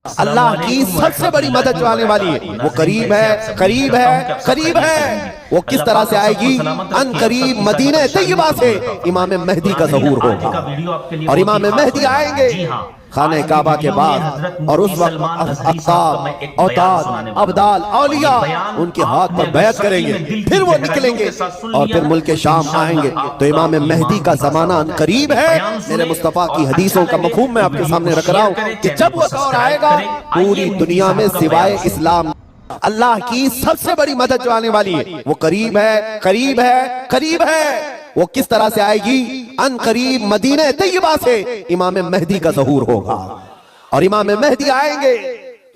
अल्लाह की सबसे बड़ी मदद जो आने वाली है वो करीब है, करीब है, करीब है। वो किस तरह से आएगी? अन करीब मदीने तैयबा से इमाम मेहदी का ज़हूर होगा और इमाम मेहदी आएंगे खाने काबा के बाद, और उस वक्त अक़ताब, औताद, अब्दाल, औलिया उनके हाथ पर बैत करेंगे, फिर वो निकलेंगे और फिर मुल्क शाम आएंगे। तो इमाम मेहदी का जमाना करीब है। मेरे मुस्तफा की हदीसों का मफहूम मैं आपके सामने रख रहा हूँ कि जब वो दौर आएगा पूरी दुनिया में सिवाय इस्लाम अल्लाह की सबसे बड़ी मदद जो आने वाली है वो करीब है, करीब है, करीब है। वो किस तरह से आएगी? अन करीब मदीने तैयबा से इमाम मेहदी का ज़हूर होगा और इमाम मेहदी आएंगे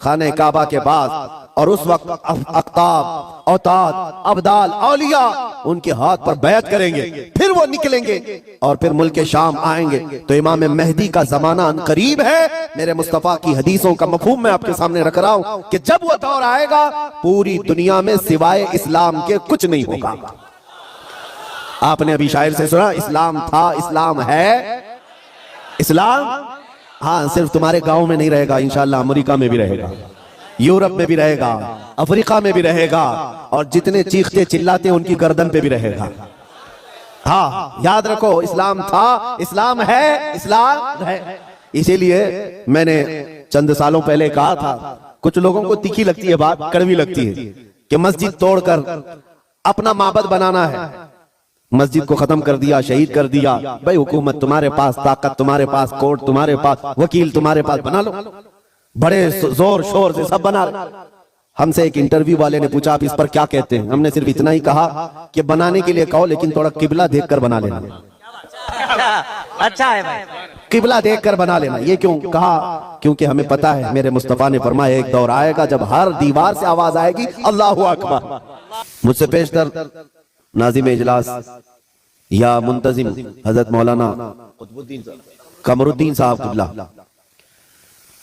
खाने काबा के बाद, और उस वक्त अक़ताब, औताद, अब्दाल, औलिया उनके हाथ पर बैत करेंगे, फिर वो निकलेंगे और फिर मुल्क शाम आएंगे। तो इमाम मेहदी का जमाना करीब है। मेरे मुस्तफा की हदीसों का मफहूम मैं आपके सामने रख रहा हूं कि जब वो दौर आएगा पूरी दुनिया में सिवाय इस्लाम के कुछ नहीं होगा। आपने अभी शायर से सुना, इस्लाम था, इस्लाम है, इस्लाम हाँ सिर्फ तुम्हारे गांव में नहीं रहेगा, इंशाअल्लाह अमेरिका में भी रहेगा, यूरोप में भी रहेगा, अफ्रीका में भी रहेगा, और जितने चीखते चिल्लाते उनकी गर्दन पे भी रहेगा। हाँ याद रखो, इस्लाम था, इस्लाम है, इस्लाम है। इसीलिए मैंने चंद सालों पहले कहा था, कुछ लोगों को तीखी लगती है बात, कड़वी लगती है कि मस्जिद तोड़कर अपना माबद बनाना है, मस्जिद को खत्म कर दिया, शहीद कर दिया। भाई हुकूमत तुम्हारे पास, ताकत तुम्हारे पास, कोर्ट तुम्हारे पास, वकील तुम्हारे पास, बना लो, बड़े जोर शोर से सब बना लो। हमसे एक इंटरव्यू वाले ने पूछा आप इस पर क्या कहते हैं? हमने सिर्फ इतना ही कहा कि बनाने के लिए कहो लेकिन थोड़ा किबला देखकर बना लेना। अच्छा है भाई, किबला देखकर बना लेना। ये क्यों कहा? क्योंकि हमें पता है मेरे मुस्तफा ने फरमाया एक दौर आएगा जब हर दीवार से आवाज आएगी अल्लाहु अकबर। मुझसे पेशतर नाज़िम इजलास या मुंतजिम हजरत मौलाना कमरुद्दीन साहब किबला,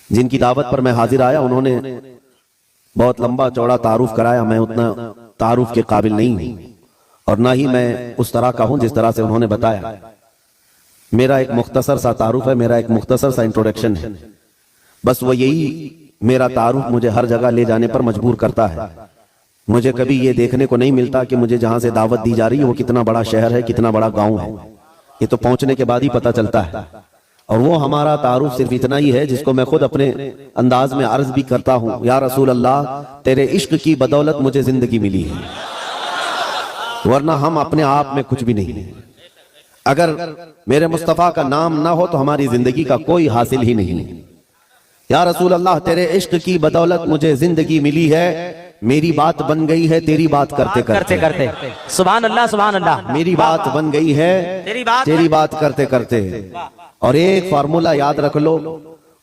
जिनकी दावत पर मैं हाजिर आया, उन्होंने बहुत लंबा चौड़ा तारुफ कराया। मैं उतना तारुफ के काबिल नहीं हूं और ना ही मैं उस तरह का हूं जिस तरह से उन्होंने बताया। मेरा एक मुख्तसर सा तारुफ है, मेरा एक मुख्तसर सा इंट्रोडक्शन है। बस वो यही मेरा तारुफ मुझे हर जगह ले जाने पर मजबूर करता है। मुझे कभी ये देखने को नहीं मिलता कि मुझे जहां से दावत दी जा रही है वो कितना बड़ा शहर है, कितना बड़ा गांव है। ये तो पहुंचने के बाद ही पता चलता है। और वो हमारा तारुफ सिर्फ इतना ही है जिसको मैं खुद अपने अंदाज में अर्ज भी करता हूं, या रसूल अल्लाह तेरे इश्क की बदौलत मुझे जिंदगी मिली है, वरना हम अपने आप में कुछ भी नहीं है। अगर मेरे मुस्तफा का नाम ना हो तो हमारी जिंदगी का कोई हासिल ही नहीं है। या रसूल अल्लाह तेरे इश्क की बदौलत मुझे जिंदगी मिली है, मेरी बात बन गई है तेरी बात करते करते करते। सुभान अल्लाह, सुभान अल्लाह। मेरी बात बन गई है तेरी बात करते करते। और एक फार्मूला याद रख लो,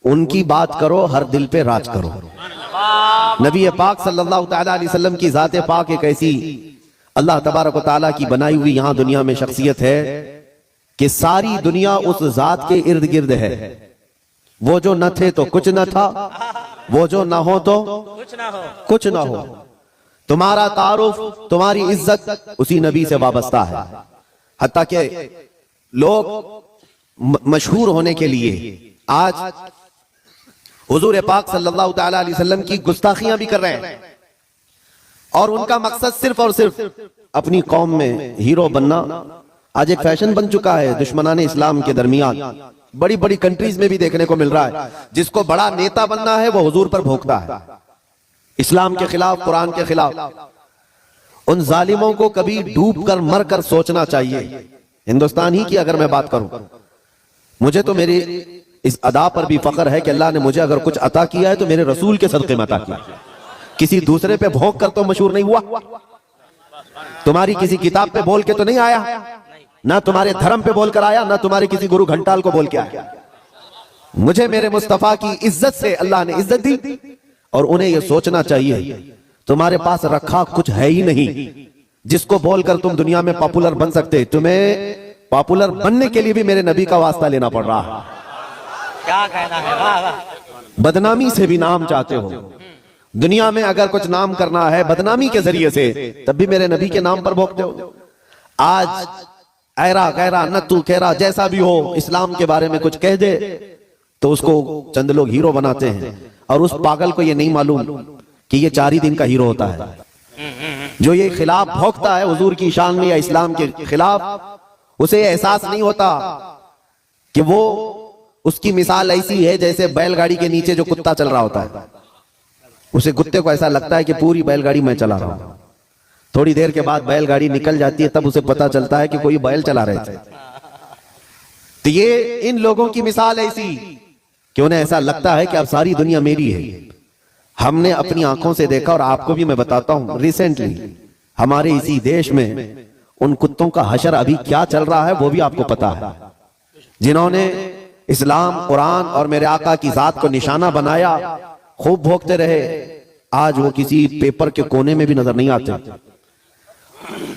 उनकी बात करो, हर दिल पे राज करो। नबी पाक सल्लल्लाहु तआला अलैहि वसल्लम की जाते पाक एक ऐसी अल्लाह तबारक व तआला की बनाई हुई यहां दुनिया में शख्सियत है कि सारी दुनिया उस जात के इर्द गिर्द है। वो जो न थे तो कुछ न था, वो जो ना हो तो कुछ ना हो। तुम्हारा तारुफ, तुम्हारी इज्जत उसी नबी से वाबस्ता है। हत्ता के लोग मशहूर होने के लिए आज हुजूर पाक सल्लल्लाहु तआला अलैहि वसल्लम की गुस्ताखियां भी कर रहे हैं, और उनका मकसद सिर्फ और सिर्फ अपनी कौम में हीरो बनना आज एक फैशन बन चुका है। दुश्मनाने इस्लाम के दरमियान बड़ी बड़ी कंट्रीज में भी देखने को मिल रहा है। जिसको बड़ा नेता बनना है वो हुजूर पर भोंकता है, इस्लाम के खिलाफ, कुरान के खिलाफ। उन जालिमों को कभी डूब कर मर कर सोचना चाहिए। हिंदुस्तान ही की अगर मैं बात करूं, मुझे तो मेरी इस अदा पर भी फख्र है कि अल्लाह ने मुझे अगर कुछ अता किया है तो मेरे रसूल के सदक़े में अता किया। किसी दूसरे पे भोंक कर तो मशहूर नहीं हुआ, तुम्हारी किसी किताब पे बोल के तो नहीं आया, ना तुम्हारे धर्म पे बोलकर आया, ना तुम्हारे किसी गुरु घंटाल को बोल के आया। मुझे मेरे मुस्तफा की इज्जत से अल्लाह ने इज्जत दी, और उन्हें यह सोचना चाहिए तुम्हारे पास रखा कुछ है ही नहीं जिसको बोलकर तुम दुनिया में पॉपुलर बन सकते। तुम्हें पॉपुलर बनने के लिए भी मेरे नबी का वास्ता लेना पड़ रहा है। क्या कहना है, वाह वाह। बदनामी से भी नाम चाहते हो दुनिया में, अगर कुछ नाम करना है बदनामी के जरिए से, तब भी मेरे नबी के नाम पर भोंकते हो। आज ऐरा गैरा नत्तू कहरा जैसा भी हो, इस्लाम के बारे में कुछ कह दे तो उसको चंद लोग हीरो बनाते हैं, और उस पागल को ये नहीं मालूम कि ये 4 ही दिन का हीरो होता है। जो ये खिलाफ भौंकता है हुजूर की शान में या इस्लाम के खिलाफ, उसे एहसास नहीं होता कि वो उसकी मिसाल ऐसी है जैसे बैलगाड़ी के नीचे जो कुत्ता चल रहा होता है। उसे कुत्ते को ऐसा लगता है कि पूरी बैलगाड़ी मैं चला रहा हूं। थोड़ी देर के बाद बैलगाड़ी निकल जाती है, तब उसे पता चलता है कि कोई बैल चला रहे थे। तो ये इन लोगों की मिसाल ऐसी कि उन्हें ऐसा लगता है कि अब सारी दुनिया मेरी है। हमने अपनी आंखों से देखा, और आपको भी मैं बताता हूं, रिसेंटली हमारे इसी देश में उन कुत्तों का हशर अभी क्या चल रहा है वो भी आपको पता है। जिन्होंने इस्लाम, कुरान और मेरे आका की जात को निशाना बनाया, खूब भोगते रहे, आज वो किसी पेपर के कोने में भी नजर नहीं आते।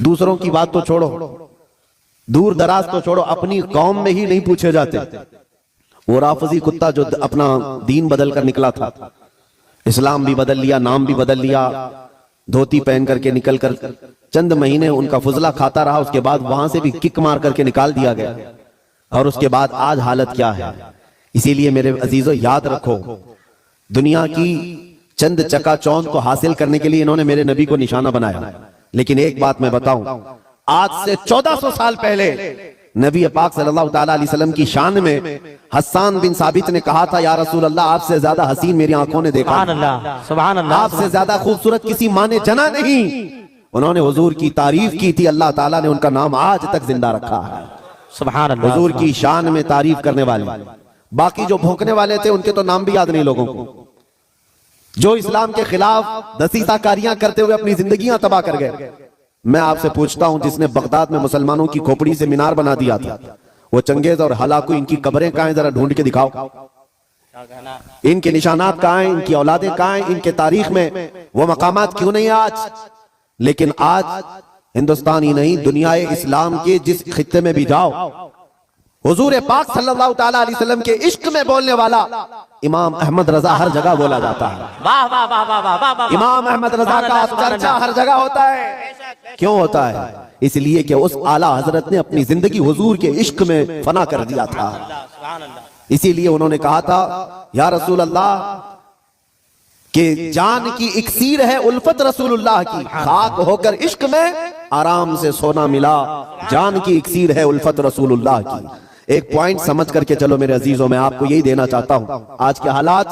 दूसरों की बात तो छोड़ो, दूर दराज तो छोड़ो, अपनी कौम में ही नहीं पूछे जाते। वो राफजी कुत्ता जो अपना दीन बदल कर निकला था, इस्लाम भी बदल लिया, नाम भी बदल लिया, धोती पहन करके निकल कर चंद महीने उनका फुजला खाता रहा, उसके बाद वहां से भी किक मार करके निकाल दिया गया। और उसके बाद आज हालत क्या है। इसीलिए मेरे अजीजों याद रखो, दुनिया की चंद चकाचौंध को हासिल करने के लिए इन्होंने मेरे नबी को निशाना बनाया। लेकिन एक बात मैं बताऊं, आज से 1400 साल पहले नबी पाक सल्लल्लाहु अलैहि वसल्लम की शान में हस्सान बिन साबित ने कहा था, या रसूल अल्लाह, आपसे ज्यादा हसीन मेरी आंखों ने देखा, सुभान अल्लाह, सुभान अल्लाह, आपसे ज्यादा खूबसूरत किसी माँ ने जना नहीं। उन्होंने हुजूर की तारीफ की थी, अल्लाह ताला ने उनका नाम आज तक जिंदा रखा है। सुभान अल्लाह, हुजूर की शान में तारीफ करने वाले। बाकी जो भोंकने वाले थे उनके तो नाम भी याद नहीं लोगों को। जो इस्लाम के खिलाफ दसीसाकारियां करते हुए अपनी जिंदगियां तबाह कर गए। मैं आपसे पूछता हूं, जिसने बगदाद में मुसलमानों की खोपड़ी से मीनार बना दिया था, वो चंगेज और हलाकू, इनकी कब्रें कहां हैं? जरा ढूंढ के दिखाओ। इनके निशानात कहां हैं? इनकी औलादें कहां हैं? इनके तारीख में वो मकामात क्यों नहीं आज? लेकिन आज हिंदुस्तान ही नहीं, दुनिया इस्लाम के जिस खित्ते में भी जाओ, हुजूर पाक सल्लल्लाहु ताला अलैहि वसल्लम के इश्क में बोलने वाला इमाम अहमद रजा हर जगह बोला जाता है। वाह वाह वाह वाह वाह वाह। इमाम अहमद रजा का चर्चा हर जगह होता है। क्यों होता है? इसलिए कि उस आला हजरत ने अपनी जिंदगी हुजूर के इश्क में फना कर दिया था। इसीलिए उन्होंने कहा था, या रसूल अल्लाह, कि जान की इक्सीर है उल्फत रसूलुल्लाह की, खाक होकर इश्क में आराम से सोना मिला। जान की इक्सीर है उल्फत रसूलुल्लाह की। एक पॉइंट समझ करके चलो मेरे अजीजों, मैं आपको यही देना चाहता हूं, आज के हालात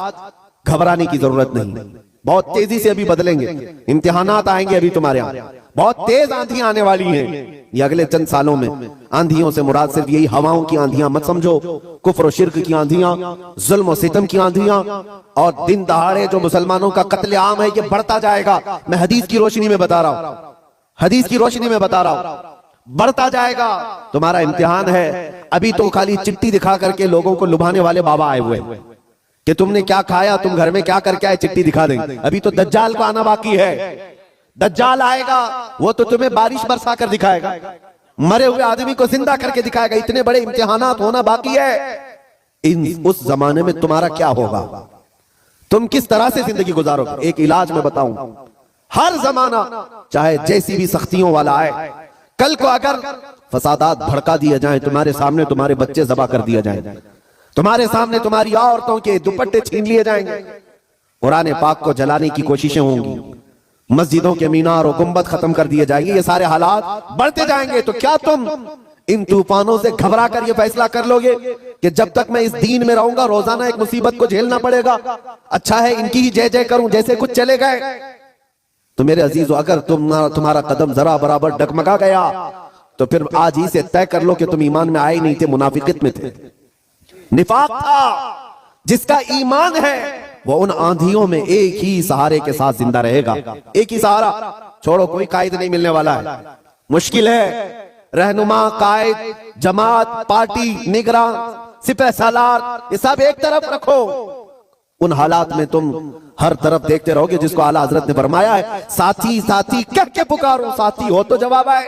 घबराने की जरूरत नहीं, बहुत तेजी से अभी बदलेंगे। इम्तिहानात आएंगे अभी तुम्हारे यहाँ, बहुत तेज आंधियां आने वाली हैं ये अगले चंद सालों में। आंधियों से मुराद सिर्फ यही हवाओं की आंधियां मत समझो, कुफ्र और शिर्क की आंधियां, जुल्म और सितम की आंधियां, और दिन दहाड़े जो मुसलमानों का कत्लेआम है ये बढ़ता जाएगा। मैं हदीस की रोशनी में बता रहा हूं, हदीस की रोशनी में बता रहा हूं, बढ़ता जाएगा। तुम्हारा इम्तिहान है। अभी तो खाली चिट्ठी दिखा करके लोगों को लुभाने वाले बाबा आए हुए कि तुमने क्या खाया, तुम घर में क्या करके आए, चिट्ठी दिखा देंगे। अभी तो दज्जाल को आना बाकी है। दज्जाल आएगा, वो तो तुम्हें बारिश बरसा कर दिखाएगा, मरे हुए आदमी को जिंदा करके दिखाएगा। इतने बड़े इम्तिहानात होना बाकी है। उस जमाने में तुम्हारा क्या होगा? तुम किस तरह से जिंदगी गुजारोगे? एक इलाज में बताऊं, हर जमाना चाहे जैसी भी सख्तियों वाला आए, कल को अगर फसादात भड़का दिए जाएं, तुम्हारे सामने तुम्हारे बच्चे ज़बा कर दिए जाएं, तुम्हारे सामने तुम्हारी औरतों के दुपट्टे छीन लिए जाएंगे, कुरान पाक को जलाने की कोशिशें होंगी, मस्जिदों के मीनार और गुंबद खत्म कर दिए जाएंगे, ये सारे हालात बढ़ते जाएंगे। तो क्या तुम इन तूफानों से घबरा कर ये फैसला कर लोगे कि जब तक मैं इस दीन में रहूंगा रोजाना एक मुसीबत को झेलना पड़ेगा, अच्छा है इनकी ही जय जय करूं जैसे कुछ चले गए? तो मेरे अजीजों, अगर तुम्हारा कदम जरा बराबर डगमगा गया तो फिर आज ही से तय कर लो कि तुम ईमान में आए नहीं थे, मुनाफिकत में थे, निफाक था। जिसका ईमान है वो उन आंधियों में एक ही सहारे के साथ जिंदा रहेगा। एक ही सहारा, छोड़ो, कोई कायद नहीं मिलने वाला है, मुश्किल है। रहनुमा, कायद, जमात, पार्टी, निगरान, सिपह सालार, ये सब एक तरफ रखो। उन हालात में तुम हर तरफ देखते रहोगे जिसको आला हजरत ने फरमाया है, साथी साथी कह के पुकारो, साथी हो तो जवाब आए,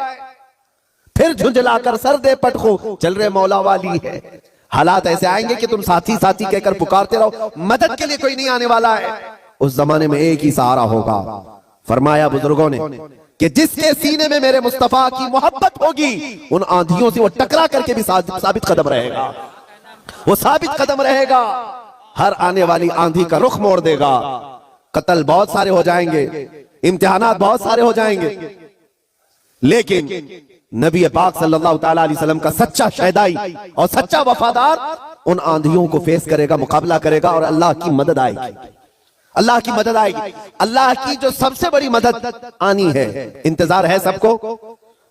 फिर झुंझलाकर सर दे पटखो, चल रहे मौला वाली है। हालात ऐसे आएंगे कि तुम साथी साथी कहकर पुकारते रहो, मदद के लिए कोई नहीं आने वाला है। उस जमाने में एक ही सहारा होगा। फरमाया बुजुर्गों ने कि जिसके सीने में मेरे मुस्तफा की मोहब्बत होगी, उन आंधियों से वो टकरा करके भी साबित कदम रहेगा। वो साबित कदम रहेगा, हर आने वाली आंधी का रुख मोड़ देगा। कत्ल बहुत सारे हो जाएंगे, इम्तिहानात बहुत सारे हो जाएंगे, लेकिन नबी पाक सल्लल्लाहु तआला अलैहि वसल्लम का सच्चा शहदाई और सच्चा वफादार उन आंधियों को फेस करेगा, मुकाबला करेगा और अल्लाह की मदद आएगी। अल्लाह की मदद आएगी। अल्लाह की जो सबसे बड़ी मदद आनी है, इंतजार है सबको।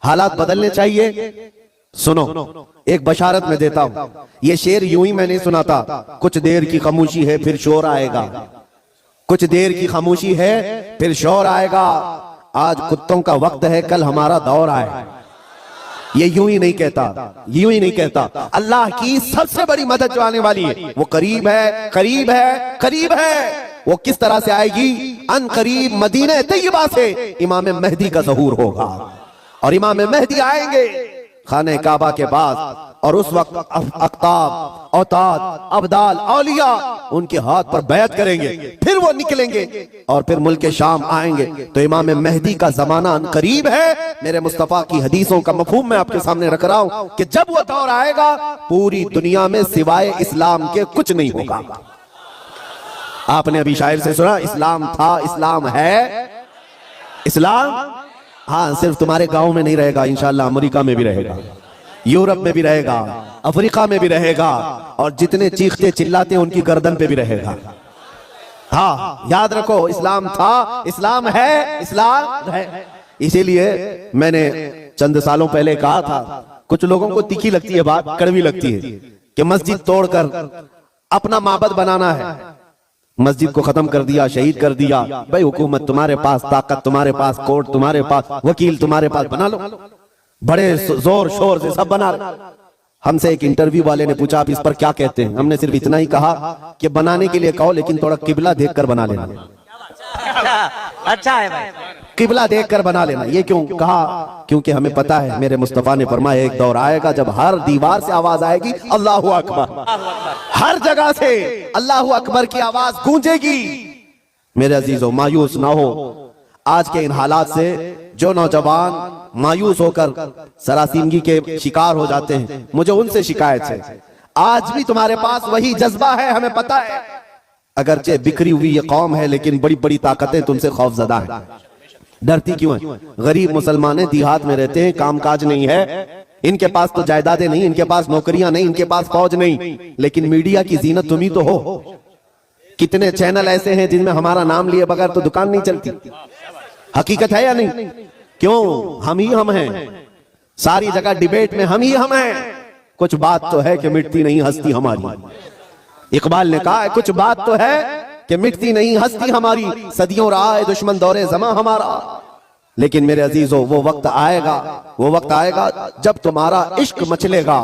हालात बदलने चाहिए। सुनो, एक बशारत में देता हूं। ये शेर यूं ही मैं नहीं सुनाता। कुछ देर की खामोशी है फिर शोर आएगा, कुछ देर की खामोशी है फिर शोर आएगा। आज कुत्तों का वक्त है, कल हमारा दौर आए। ये यूं ही नहीं कहता, यूं ही नहीं कहता। अल्लाह की सबसे बड़ी मदद जो आने वाली है वो करीब है, करीब है, करीब है। वो किस तरह से आएगी? अन करीब मदीना तैयबा से इमाम मेहदी का ज़हूर होगा और इमाम मेहदी आएंगे खाने काबा के पास, और उस वक्त अख्ताब, औताद, अब्दाल, औलिया उनके हाथ पर बैत करेंगे। फिर वो निकलेंगे और फिर मुल्क शाम आएंगे। तो इमाम मेहदी का जमाना करीब है। मेरे मुस्तफा की हदीसों का मफहूम मैं आपके सामने रख रहा हूं कि जब वो दौर आएगा पूरी दुनिया में सिवाय इस्लाम के कुछ नहीं होगा। आपने अभी शायर से सुना, इस्लाम था, इस्लाम है, इस्लाम हाँ सिर्फ तुम्हारे गांव में नहीं रहेगा, इंशाल्लाह अमेरिका में भी रहेगा, यूरोप में भी रहेगा, अफ्रीका में भी रहेगा, और जितने चीखते चिल्लाते उनकी गर्दन पे भी रहेगा। हाँ याद रखो, इस्लाम था, इस्लाम है, इस्लाम है। इसीलिए मैंने चंद सालों पहले कहा था, कुछ लोगों को तीखी लगती है बात, कड़वी लगती है, कि मस्जिद तोड़कर अपना माबद बनाना है। मस्जिद को खत्म कर दिया, शहीद कर दिया। भाई हुकूमत तुम्हारे पास, ताकत तुम्हारे पास, कोर्ट तुम्हारे पास, वकील तुम्हारे पास, बना लो, बड़े जोर शोर से सब बना लो। हमसे एक इंटरव्यू वाले ने पूछा आप इस पर क्या कहते हैं? हमने सिर्फ इतना ही कहा कि बनाने के लिए कहो, लेकिन थोड़ा किबला देखकर बना लेना। अच्छा है भाई, किबला देखकर बना लेना। ये क्यों कहा? क्योंकि हमें पता है, मेरे मुस्तफा ने फरमाया एक दौर आएगा जब हर दीवार से आवाज आएगी अल्लाहु अकबर, हर जगह से अल्लाहु अकबर की आवाज गूंजेगी। मेरे अजीजों, मायूस ना हो। आज के इन हालात से जो नौजवान मायूस होकर सरासीमगी के शिकार हो जाते हैं, मुझे उनसे शिकायत है। आज भी तुम्हारे पास वही जज्बा है, हमें पता है। अगरचे बिखरी हुई ये कौम है, लेकिन बड़ी बड़ी ताकतें तुमसे खौफजदा हैं। डरती क्यों है? गरीब मुसलमान देहात में रहते हैं, कामकाज नहीं है, इनके पास तो जायदादें नहीं, इनके पास नौकरियां नहीं, इनके पास फौज नहीं, लेकिन मीडिया की जीनत तुम ही तो हो। कितने चैनल ऐसे हैं जिनमें हमारा नाम लिए बगैर तो दुकान नहीं चलती। हकीकत है या नहीं? क्यों? हम ही हम हैं। सारी जगह डिबेट में हम ही हम हैं। कुछ बात तो है कि मिटती नहीं हस्ती हमारी। इकबाल ने कहा है कुछ बात तो है कि मिटती नहीं हस्ती हमारी, सदियों रहा है दुश्मन दौरे ज़मा हमारा। लेकिन मेरे अजीजों, वो वक्त आएगा, वो वक्त आएगा जब तुम्हारा इश्क मचलेगा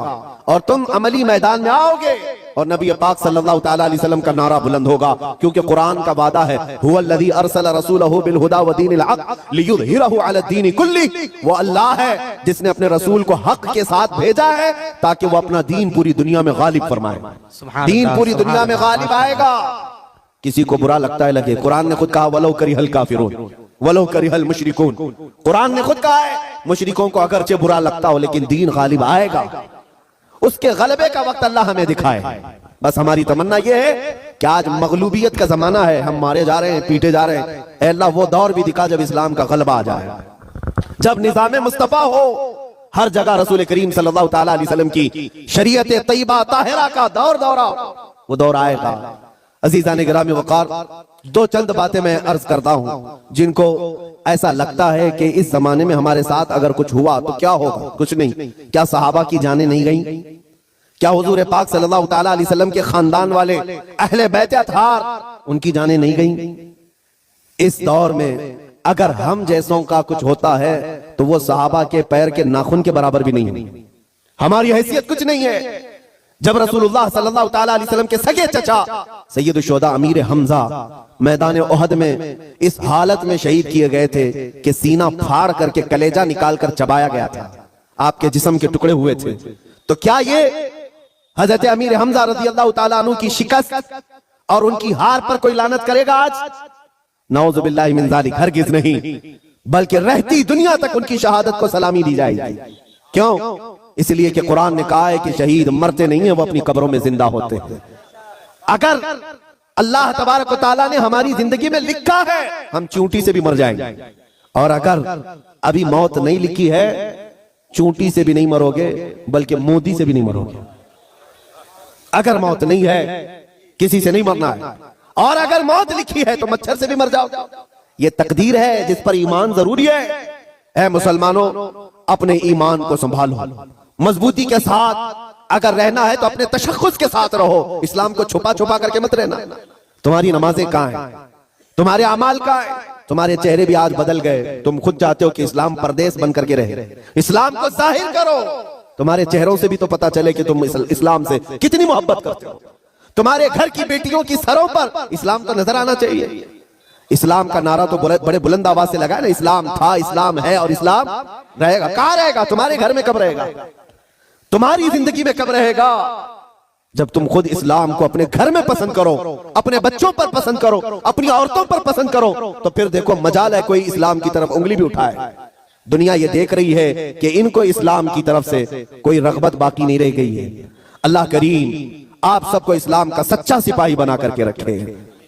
और तुम अमली मैदान में आओगे और नबी पाक सल्लल्लाहु तआला अलैहि वसल्लम का नारा बुलंद होगा। क्योंकि कुरान का वादा है, हुवल्लज़ी अरसल रसूलहु बिल हुदा व दीनिल हक़ लियुज़हिरहु अला दीनि कुल्ली। वो अल्लाह है जिसने अपने रसूल को हक के साथ भेजा है ताकि वो अपना दीन पूरी दुनिया में गालिब फरमाए। दीन पूरी दुनिया में गालिब आएगा। किसी को बुरा लगता है लगे, कुरान ने खुद कहा वलो करिहल काफिरून वलो करिहल मुशरिकून। कुरान ने खुद कहा है मुशरिकों को अगरचे बुरा लगता हो, लेकिन दीन गालिब आएगा। उसके गलबे का वक्त अल्लाह हमें दिखाए। बस हमारी तमन्ना यह है कि आज मगलूबियत का जमाना है, हम मारे जा रहे हैं, पीटे जा रहे हैं। ऐ अल्लाह वो दौर भी दिखा जब इस्लाम का गलबा आ जाए, जब निजाम मुस्तफा हो, हर जगह रसूल करीम सल्लल्लाहु तआला अलैहि वसल्लम की शरीयत तैयबा ताहिरा का दौर वो दौर आएगा। अजीज़ान गिरामी वक़ार, दो चंद बातें मैं अर्ज करता हूं जिनको ऐसा लगता है कि इस जमाने में हमारे साथ अगर कुछ हुआ तो क्या होगा? कुछ नहीं। क्या सहाबा की जानें नहीं गई? क्या हुजूर पाक सल्लल्लाहु तआला अलैहि वसल्लम के खानदान वाले अहले बैत अतहार उनकी जानें नहीं गई? इस दौर में अगर हम जैसों का कुछ होता है तो वो सहाबा के पैर के नाखून के बराबर भी नहीं है। हमारी हैसियत कुछ नहीं है। जब रसूलुल्लाह सल्लल्लाहु तआला अलैहि वसल्लम के सगे चचा सैयद शुहदा अमीर हमजा मैदान उहद में इस हालत में शहीद किए गए थे कि सीना फाड़ करके कलेजा निकाल कर चबाया गया था, आपके जिस्म के टुकड़े हुए थे, तो क्या ये हजरत अमीर हमजा रज़ियल्लाहु तआला अन्हु की शिकस्त और उनकी हार पर कोई लानत करेगा आज? नऊज़ु बिल्लाहि मिन ज़ालिक, हरगिज़ नहीं, बल्कि रहती दुनिया तक उनकी शहादत को सलामी दी जाएगी। क्यों? इसलिए कि कुरान ने कहा है कि शहीद मरते नहीं है, वो अपनी कब्रों में जिंदा होते हैं। अगर अल्लाह तबारक व तआला ने हमारी जिंदगी में लिखा है हम चूंटी से भी मर जाएंगे, और अगर अभी मौत नहीं लिखी है, चूंटी से भी नहीं मरोगे बल्कि मोदी से भी नहीं मरोगे। अगर मौत नहीं है किसी से नहीं मरना है, और अगर मौत लिखी है तो मच्छर से भी मर जाओ। ये तकदीर है जिस पर ईमान जरूरी है। ऐ मुसलमानों, अपने ईमान को संभालो, मजबूती के साथ अगर रहना है तो अपने तशख्खुस के साथ रहो। इस्लाम को छुपा छुपा करके मत रहना। तुम्हारी नमाजें कहां हैं, तुम्हारे अमाल कहां हैं? तुम्हारे चेहरे भी आज बदल गए, तुम खुद चाहते हो कि इस्लाम परदेश बन करके रहे। इस्लाम को जाहिर करो, तुम्हारे चेहरों से भी तो पता चले कि तुम इस्लाम से कितनी मोहब्बत करते हो। तुम्हारे घर की बेटियों की सरों पर इस्लाम तो नजर आना चाहिए। इस्लाम का नारा तो बड़े बुलंद आवाज से लगा ना, इस्लाम था, इस्लाम है और इस्लाम रहेगा। कहां रहेगा? तुम्हारे घर में कब रहेगा? तुम्हारी जिंदगी में कब रहेगा? जब तुम खुद इस्लाम को अपने घर में पसंद करो, अपने बच्चों पर पसंद करो, अपनी औरतों पर पसंद करो, तो फिर देखो मजाल है कोई इस्लाम की तरफ उंगली भी उठाए। दुनिया ये देख रही है कि इनको इस्लाम की तरफ से कोई रगबत बाकी नहीं रह गई है। अल्लाह करीम आप सबको इस्लाम का सच्चा सिपाही बना करके रखे।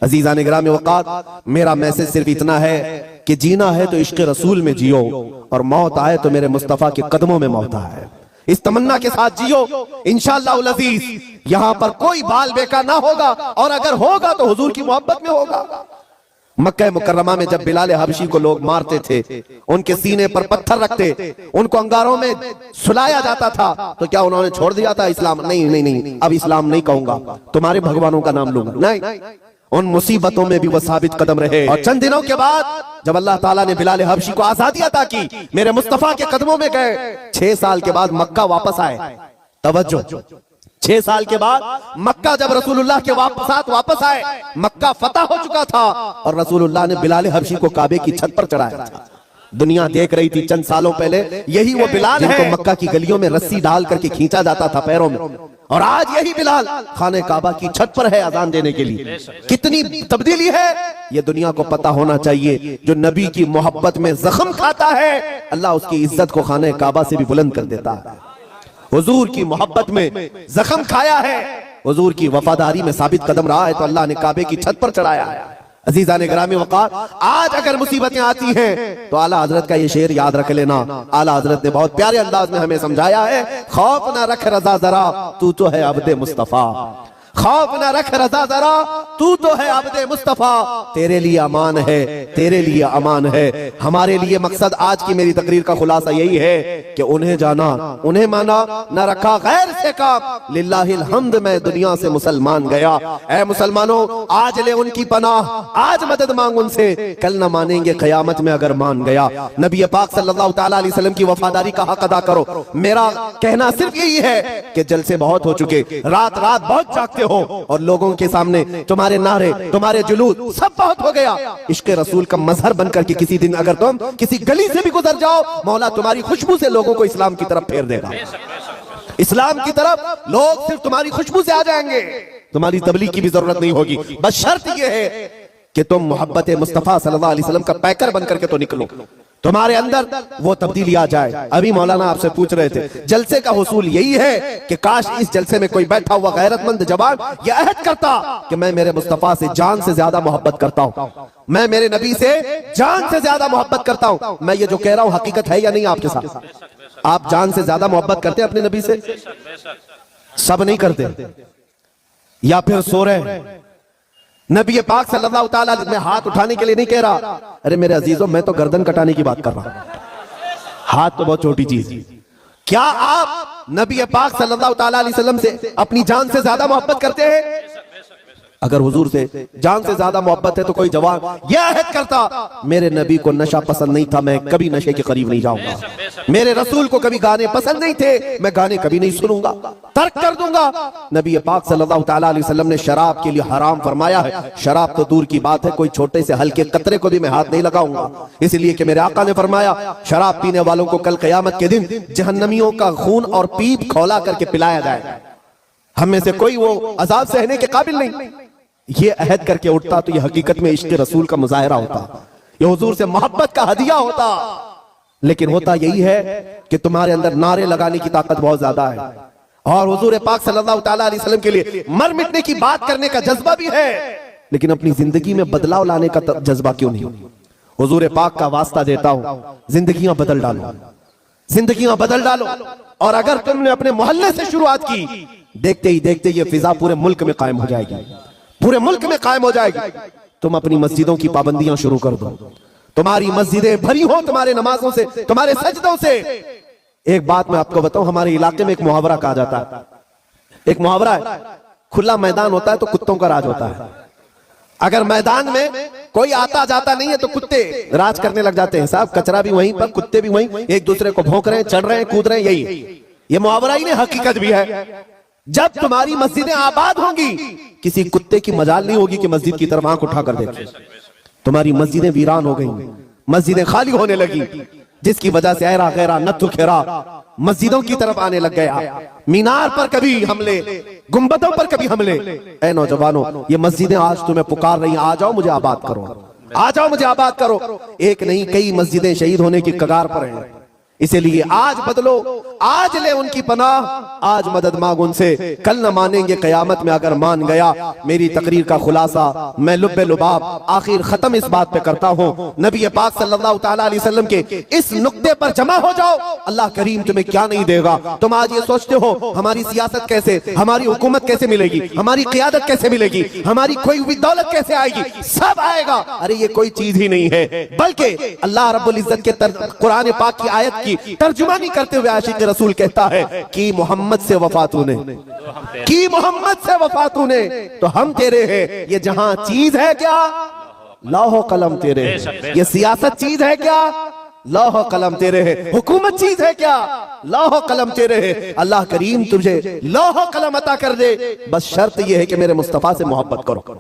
अजीज़ान गिरामी वक़ात, मेरा मैसेज सिर्फ इतना है कि जीना है तो इश्क़ रसूल में जियो, और मौत आए तो मेरे मुस्तफ़ा के कदमों में मौत आए। इस तमन्ना के साथ जियो, इंशाअल्लाह अज़ीज़ यहां पर कोई बाल बेका ना होगा, और अगर होगा तो हुजूर की मोहब्बत में होगा। मक्का मुकर्रमा में जब बिलाल हबशी को लोग मारते थे, उनके सीने पर पत्थर रखते, उनको अंगारों में सुलाया जाता था, तो क्या उन्होंने छोड़ दिया था इस्लाम? नहीं नहीं नहीं, अब इस्लाम नहीं कहूंगा, तुम्हारे भगवानों का नाम लूंगा। नहीं, उन मुसीबतों में भी वो साबित कदम रहे। और चंद दिनों के बाद जब अल्लाह ताला ने बिलाल हबशी को आजादी अता की, मेरे मुस्तफा के कदमों में गए। 6 साल के बाद मक्का वापस आए। तवज्जो, 6 साल के बाद मक्का जब रसूलुल्लाह के साथ वापस आए, मक्का फतह हो चुका था, और रसूलुल्लाह ने बिलाल हबशी को काबे की छत पर चढ़ाया था। दुनिया देख रही थी चंद सालों पहले यही वो बिलाल है जिनको मक्का की गलियों में रस्सी डाल करके खींचा जाता था पैरों में, और आज यही बिलाल खाने काबा की छत पर है अजान देने के लिए। कितनी तब्दीली है ये दुनिया को पता होना चाहिए। जो नबी की मोहब्बत में जख्म खाता है, अल्लाह उसकी इज्जत को खाने काबा से भी बुलंद कर देता है। हुजूर की मोहब्बत में जख्म खाया है, हुजूर की वफादारी में साबित कदम रहा है, तो अल्लाह ने काबे की छत पर चढ़ाया है। अजीज़ान गिरामी वक़ार, आज अगर मुसीबतें आती हैं तो आला हजरत का ये शेर याद रख लेना। आला हजरत ने बहुत प्यारे अंदाज में हमें समझाया है, खौफ ना रख रजा जरा, तू तो है अब्दे मुस्तफा। खौफ ना रख रजा जरा, तू तो है अब्दे मुस्तफा। तेरे लिए अमान है, तेरे लिए अमान है। हमारे लिए मकसद आज की मेरी तकरीर का खुलासा यही है कि उन्हें जाना, उन्हें माना, न रखा गैर से काम। लिल्लाहिल हम्द, मैं दुनिया से मुसलमान गया। ऐ मुसलमानों, आज ले उनकी पनाह, आज मदद मांग उनसे, कल न मानेंगे कयामत में अगर मान गया। नबी पाक सल्लल्लाहु तआला अलैहि वसल्लम की वफादारी का हक अदा करो। मेरा कहना सिर्फ यही है कि जलसे बहुत हो चुके, रात रात बहुत जागते हो, और लोगों के सामने तुम्हारे नारे, तुम्हारे जुलूस सब बहुत हो गया। इश्क़ रसूल का मजहर बनकर के किसी दिन अगर तुम किसी गली से भी गुजर जाओ, मौला तुम्हारी खुशबू से लोगों को इस्लाम की तरफ फेर देगा। इस्लाम की तरफ लोग सिर्फ तुम्हारी खुशबू से आ जाएंगे, तुम्हारी तबलीग की भी जरूरत नहीं होगी। बस शर्त यह है कि तुम मोहब्बत मुस्तफा सल्लल्लाहु अलैहि वसल्लम का पैकर बनकर के तो निकलो, तुम्हारे अंदर वो तब्दीली आ जाए। अभी मौलाना आपसे पूछ रहे थे, जलसे का हुसूल यही है कि काश इस जलसे में कोई बैठा हुआ गैरतमंद जवान यह अहद करता कि मैं मेरे मुस्तफा से जान से ज्यादा मोहब्बत करता हूं, मैं मेरे नबी से जान से ज्यादा मोहब्बत करता हूं। मैं ये जो कह रहा हूं हकीकत है या नहीं आपके साथ? आप जान से ज्यादा मोहब्बत करते हैं अपने नबी से? सब नहीं करते, या फिर सो रहे। नबी पाक सल्लल्लाहु तआला में हाथ उठाने के लिए नहीं कह रहा। अरे मेरे अजीजों, मैं तो गर्दन कटाने की बात कर रहा हूं। हाथ तो बहुत छोटी चीज। क्या आप नबी पाक सल्लल्लाहु तआला अलैहि वसल्लम से अपनी जान से ज्यादा मोहब्बत करते हैं? अगर हुजूर से जान से ज्यादा मोहब्बत है तो कोई जवान यह अहद करता, मेरे नबी को नशा पसंद नहीं था, मैं कभी नशे के करीब नहीं जाऊंगा। मेरे रसूल को कभी गाने पसंद नहीं थे, मैं गाने कभी नहीं सुनूंगा, तर्क कर दूंगा। नबी पाक सल्लल्लाहु तआला अलैहि वसल्लम ने शराब के लिए हराम फरमाया है। शराब तो दूर की बात है, कोई छोटे से हल्के कतरे को भी मैं हाथ नहीं लगाऊंगा, इसलिए कि मेरे आका ने फरमाया, शराब पीने वालों को कल क़यामत के दिन जहन्नमियों का खून और पीप खौला करके पिलाया जाएगा। हम में से कोई वो अजाब सहने के काबिल नहीं। ये अहद करके उठता तो ये हकीकत में इश्क़ रसूल का मुजाहिरा होता, ये हुजूर से मोहब्बत का हदिया होता। लेकिन होता यही है कि तुम्हारे अंदर नारे लगाने की ताकत बहुत ज्यादा है, और हुजूर पाक सल्लल्लाहु तआला अलैहि वसल्लम के लिए मर मिटने की बात करने का जज्बा भी है, लेकिन अपनी जिंदगी में बदलाव लाने का जज्बा क्यों नहीं? हुजूर पाक का वास्ता देता हूं, जिंदगियां बदल डालो, जिंदगियां बदल डालो। और अगर तुमने अपने मोहल्ले से शुरुआत की, देखते ही देखते ये फिजा पूरे मुल्क में कायम हो जाएगी, पूरे मुल्क में कायम हो जाएगी। तुम अपनी मस्जिदों की पाबंदियां शुरू कर दो, तुम्हारी मस्जिदें भरी हो तुम्हारे नमाजों से, तुम्हारे सजदों से। एक बात मैं आपको बताऊं, हमारे इलाके में एक मुहावरा कहा जाता है, एक मुहावरा है, खुला मैदान होता है तो कुत्तों का राज होता है। अगर मैदान में कोई आता जाता नहीं है तो कुत्ते राज करने लग जाते हैं। साहब कचरा भी वहीं पर, कुत्ते भी वहीं, एक दूसरे को भौंक रहे हैं, चढ़ रहे हैं, कूद रहे हैं। यही ये मुहावरा ही नहीं, हकीकत भी है। जब तुम्हारी मस्जिदें आबाद होंगी, किसी कुत्ते की मजाल नहीं होगी कि मस्जिद की तरफ आंख उठा कर देखे। तुम्हारी मस्जिदें वीरान हो गई, मस्जिदें खाली होने लगी, जिसकी वजह से ऐरा गैरा नत्थु खेरा मस्जिदों की तरफ आने लग गया। मीनार पर कभी हमले, गुंबदों पर कभी हमले। ऐ नौजवानों, ये मस्जिदें आज तुम्हें पुकार रही हैं, आ जाओ मुझे आबाद करो, आ जाओ मुझे आबाद करो। एक नहीं कई मस्जिदें शहीद होने की कगार पर हैं। इसीलिए आज बदलो, आज ले उनकी पनाह, आज मदद मांग उनसे, कल न मानेंगे कयामत में अगर मान गया। मेरी तकरीर का खुलासा मैं लुब्बे लुबाब आखिर खत्म इस बात पे करता हूँ, नबी पाक सल्लल्लाहु तआला अलैहि वसल्लम के इस नुक्ते पर जमा हो जाओ, अल्लाह करीम तुम्हें क्या नहीं देगा। तुम आज ये सोचते हो हमारी सियासत कैसे, हमारी हुकूमत कैसे मिलेगी, हमारी क़ियादत कैसे मिलेगी, हमारी खोई हुई दौलत कैसे आएगी, सब आएगा। अरे ये कोई चीज ही नहीं है, बल्कि अल्लाह रब्बुल इज्जत के कुरान पाक की आयत की तर्जुमानी करते हुए आशिक रसूल कहता है कि मोहम्मद से वफा तूने, कि मोहम्मद से वफा तूने तो हम तेरे हैं। ये जहां चीज है क्या, लौह कलम तेरे है। ये सियासत चीज है क्या, लौह कलम तेरे है। हुकूमत चीज है क्या, लौह कलम तेरे है। अल्लाह करीम तुझे लौह कलम अता कर दे, बस शर्त यह है कि मेरे मुस्तफा से मोहब्बत करो।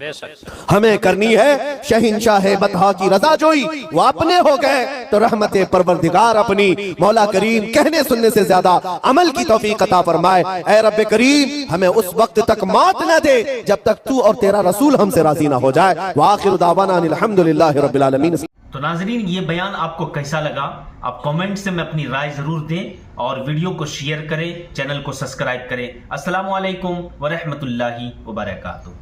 हमें करनी है शहंशाह बतहा की रजा जोई, वो अपने हो गए तो रहमते परवरदिगार अपनी। मौला करीम कहने सुनने से ज्यादा अमल की तौफीक अता फरमाए। ऐ रब्बे करीम हमें उस वक्त तक मौत न दे जब तक तू और तेरा रसूल हमसे राजी ना हो जाए। व आखिरु दावाना अनिल हम्दुलिल्लाहि रब्बिल आलमीन। तो नाजरीन, ये बयान आपको कैसा लगा? आप कमेंट से में अपनी राय जरूर दें और वीडियो को शेयर करें, चैनल को सब्सक्राइब करें। अस्सलामु अलैकुम व रहमतुल्लाहि व बरकातुहू।